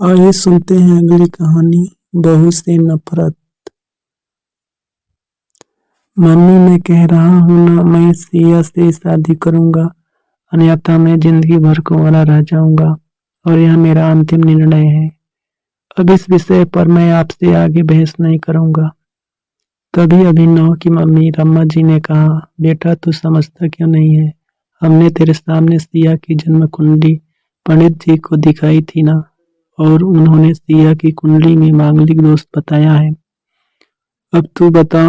आइए सुनते हैं अगली कहानी। बहू से नफरत। मम्मी, मैं कह रहा हूँ ना, मैं सिया से शादी करूंगा, अन्यथा मैं जिंदगी भर कुंवारा रह जाऊंगा और यह मेरा अंतिम निर्णय है। अब इस विषय पर मैं आपसे आगे बहस नहीं करूंगा। तभी अभिनव की मम्मी रमा जी ने कहा, बेटा तू समझता क्यों नहीं है? हमने तेरे सामने सिया की जन्म कुंडली पंडित जी को दिखाई थी ना, और उन्होंने सिया की कुंडली में मांगलिक दोष बताया है। अब तू बता,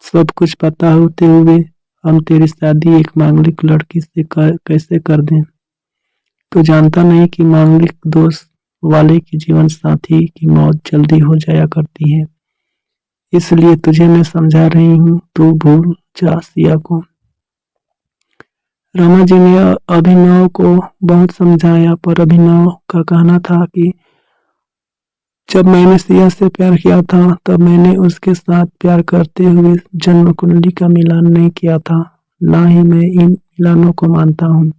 सब कुछ पता होते हुए हम तेरी शादी एक मांगलिक लड़की से कैसे कर दें? तू जानता नहीं कि मांगलिक दोष वाले की जीवन साथी की मौत जल्दी हो जाया करती है। इसलिए तुझे मैं समझा रही हूँ, तू भूल जा सिया को। रमा जी ने अभिनव को बहुत समझाया, पर अभिनव का कहना था कि जब मैंने सिया से प्यार किया था तब मैंने उसके साथ प्यार करते हुए जन्म कुंडली का मिलान नहीं किया था, ना ही मैं इन मिलानों को मानता हूँ।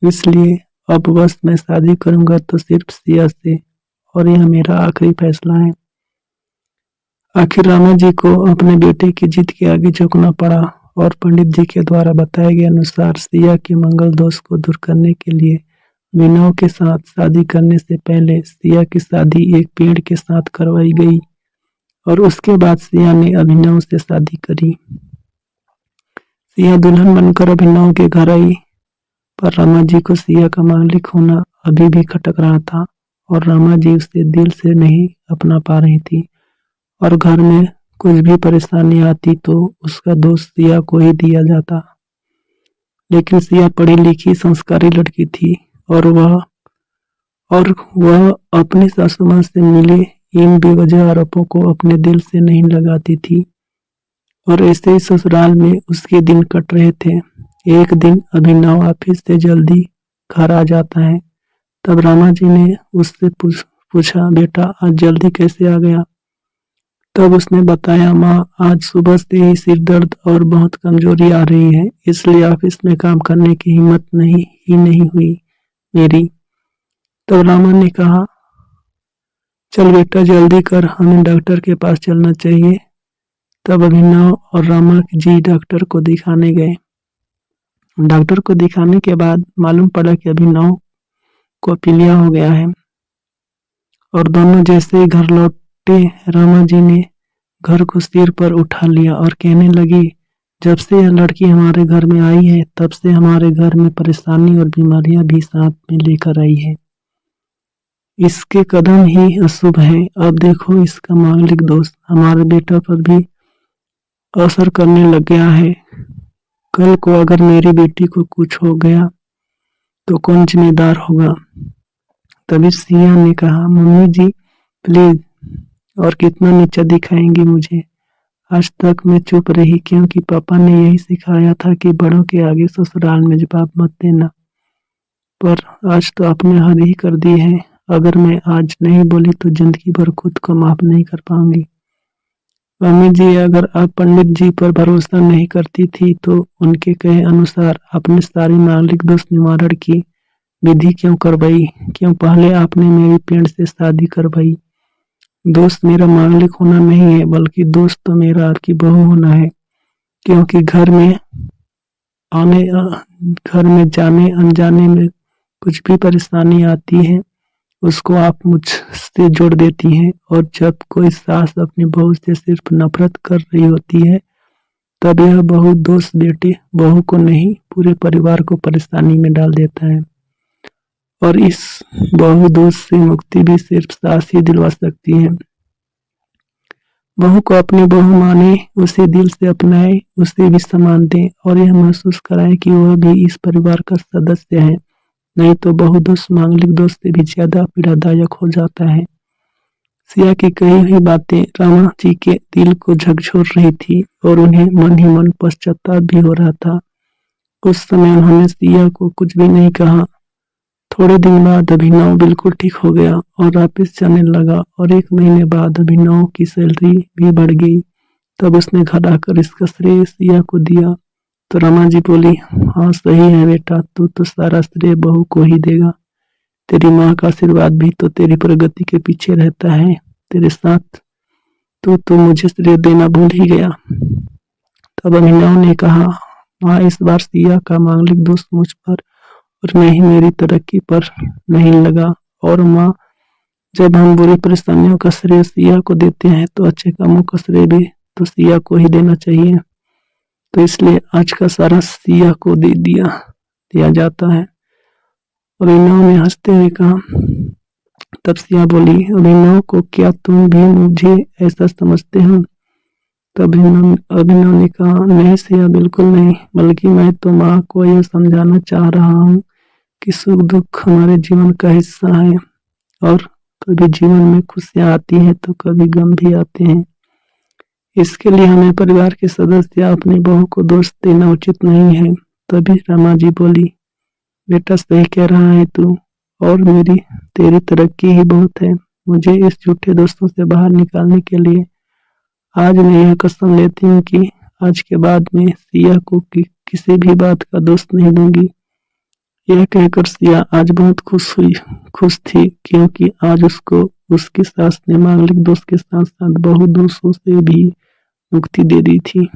इसलिए अब बस मैं शादी करूंगा तो सिर्फ सिया से, और यह मेरा आखिरी फैसला है। आखिर रामा जी को अपने बेटे की जिद के आगे झुकना पड़ा, और पंडित जी के द्वारा बताए गए अनुसार सिया के मंगल दोष को दूर करने के लिए विनय के साथ शादी करने से पहले सिया की शादी एक पेड़ के साथ करवाई गई, और उसके बाद सिया ने अभिनव से शादी करी। सिया दुल्हन बनकर अभिनव के घर आई, पर रामा जी को सिया का मांगलिक होना अभी भी खटक रहा था, और रामा जी उसे दिल से नहीं अपना पा रही थी, और घर में कुछ भी परेशानी आती तो उसका दोष सिया को ही दिया जाता। लेकिन सिया पढ़ी लिखी संस्कारी लड़की थी, और वह अपनी सासू मां से मिले इन बेवजह आरोपों को अपने दिल से नहीं लगाती थी, और ऐसे ही ससुराल में उसके दिन कट रहे थे। एक दिन अभिनव ऑफिस से जल्दी घर आ जाता है। तब रामा जी ने उससे पूछा, बेटा आज जल्दी कैसे आ गया? तब उसने बताया, माँ आज सुबह से ही सिर दर्द और बहुत कमजोरी आ रही है, इसलिए ऑफिस में काम करने की हिम्मत नहीं हुई मेरी। तब रामा ने कहा, चल बेटा जल्दी कर, हमें डॉक्टर के पास चलना चाहिए। तब अभिनव और रामा जी डॉक्टर को दिखाने गए। डॉक्टर को दिखाने के बाद मालूम पड़ा कि अभिनव को पीलिया हो गया है, और दोनों जैसे ही घर लौटे रामा जी ने घर को सिर पर उठा लिया और कहने लगी, जब से यह लड़की हमारे घर में आई है तब से हमारे घर में परेशानी और बीमारियां भी साथ में लेकर आई है। इसके कदम ही अशुभ हैं। अब देखो इसका मांगलिक दोष हमारे बेटा पर भी असर करने लग गया है। कल को अगर मेरी बेटी को कुछ हो गया तो कौन जिम्मेदार होगा? तभी सिया ने कहा, मम्मी जी प्लीज, और कितना नीचा दिखाएंगी मुझे? आज तक मैं चुप रही क्योंकि पापा ने यही सिखाया था कि बड़ों के आगे ससुराल में जवाब मत देना, पर आज तो आपने हद ही कर दी है। अगर मैं आज नहीं बोली तो जिंदगी भर खुद को माफ नहीं कर पाऊंगी। मम्मी जी, अगर आप पंडित जी पर भरोसा नहीं करती थी तो उनके कहे अनुसार आपने सारी मांगलिक दोष निवारण की विधि क्यों करवाई? क्यों पहले आपने मेरी पेड़ से शादी करवाई? दोस्त मेरा मांगलिक होना नहीं है, बल्कि दोस्त तो मेरा आपकी बहू होना है, क्योंकि घर में जाने अनजाने में कुछ भी परेशानी आती है उसको आप मुझसे जोड़ देती हैं, और जब कोई सास अपनी बहू से सिर्फ नफरत कर रही होती है तब यह बहू दोस्त बेटे बहू को नहीं पूरे परिवार को परेशानी में डाल देता है, और इस बहू दोष से मुक्ति भी सिर्फ सास ही दिलवा सकती है। बहू को अपनी बहू माने, उसे दिल से अपनाए, उसे भी सम्मान दे, और यह महसूस कराए कि वह भी इस परिवार का सदस्य है। नहीं तो बहू दोष मांगलिक दोष से भी ज्यादा पीड़ादायक हो जाता है। सिया की कही हुई बातें रामा जी के दिल को झकझोर रही थी, और उन्हें मन ही मन पश्चाताप भी हो रहा था। उस समय उन्होंने सिया को कुछ भी नहीं कहा। थोड़े दिन बाद अभिनव बिल्कुल ठीक हो गया और ऑफिस जाने लगा, और 1 महीने बाद अभिनव की सैलरी भी बढ़ गई। तब उसने घर आकर इसका श्रेय सिया को दिया, तो रमा जी बोली, हाँ सही है बेटा, तू तो सारा श्रेय बहू को ही देगा। तेरी माँ का आशीर्वाद भी तो तेरी प्रगति के पीछे रहता है। तेरे साथ तो मुझे श्रेय देना भूल ही गया। तब अभिनव ने कहा, माँ, इस बार सिया का मांगलिक दोष मुझ पर और नहीं मेरी तरक्की पर नहीं लगा। और माँ, जब हम बुरी परेशानियों का श्रेय सिया को देते हैं तो अच्छे कामों का श्रेय भी तो सिया को ही देना चाहिए। तो इसलिए आज का सारा सिया को दे दिया जाता है। अभिनव ने हंसते हुए कहा। तब सिया बोली, अभिनव को क्या तुम भी मुझे ऐसा समझते हो? तब अभिनव ने कहा, नहीं सिया, बिल्कुल नहीं, बल्कि मैं तो माँ को यह समझाना चाह रहा हूँ कि सुख दुख हमारे जीवन का हिस्सा है और कभी जीवन में खुशियाँ आती हैं तो कभी गम भी आते हैं। इसके लिए हमें परिवार के सदस्य या अपनी बहू को दोष देना उचित नहीं है। तभी रमा जी बोली, बेटा सही कह रहा है तू, और तेरी तरक्की ही बहुत है। मुझे इस झूठे दोस्तों से बाहर निकालने के लिए आज मैं यह कसम लेती हूँ कि आज के बाद मैं सिया को किसी भी बात का दोष नहीं दूंगी। यह कहकर सिया आज बहुत खुश थी, क्योंकि आज उसको उसकी सास ने मांगलिक दोष के साथ साथ बहु दोषों से भी मुक्ति दे दी थी।